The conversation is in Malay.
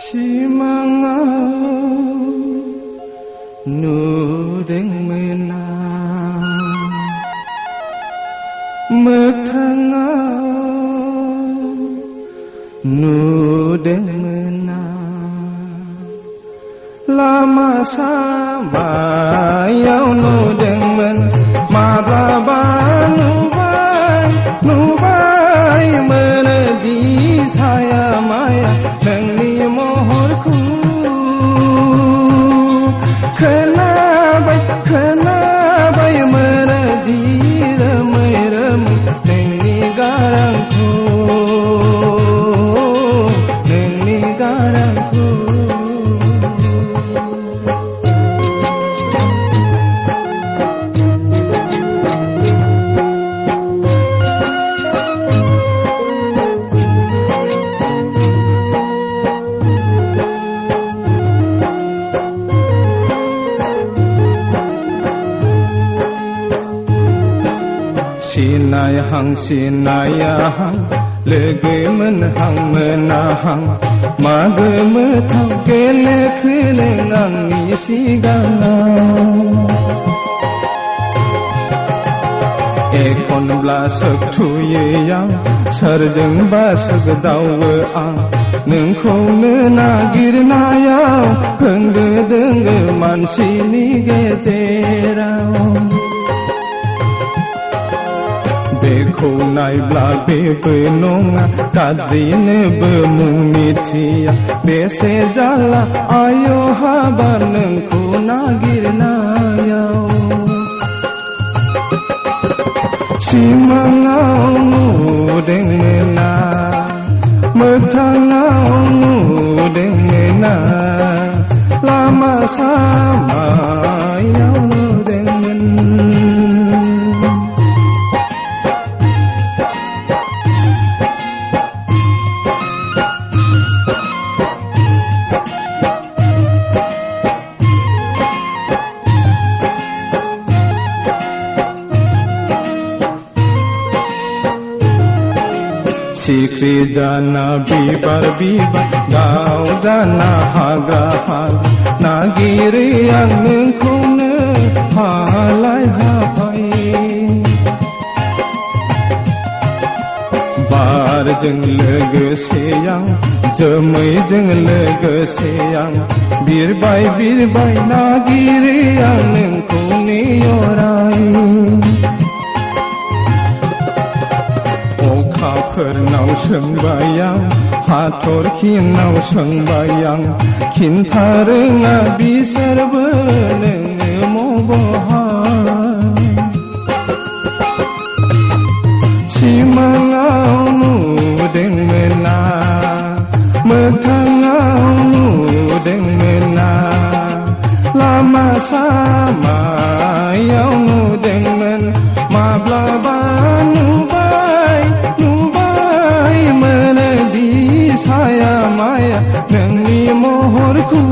Simangau nudeng menang Mektangau nudeng menang Lama sama yau nudeng men Mababan nubai menedi saya maya Nengni mohorku Kenabai menedi remai-remai Nengni garangku Nengni garangku Sinayahang Lege menhang menahang Mage metang Gele kelengang isi galang Ekon blasak tuye yang Sarjeng basak dawe ang Nengkong nenagir nayang Pengge-dengge mansini gejerang Beko nai bla bebe nonga Kadzine bemunitia Bese jala ayo habar nengku nagir nayau Simangau nudeng mena Mektangau nudeng mena Lama sama yau nudeng mena Sikri jana bibar Gau jana haga Nagiri yang nengkune Halai hapai Bar jeng lege seyang Jemai jeng lege seyang Birbai Nagiri yang nengkune yorai Pernau sembayang Hator kinau sembayang Kintarenga bisar beneng mobohan Simangau nudeng mena Mektangau nudeng mena Lama sama yau nudeng men Mablaban Menedi saya maya Nengni mohorku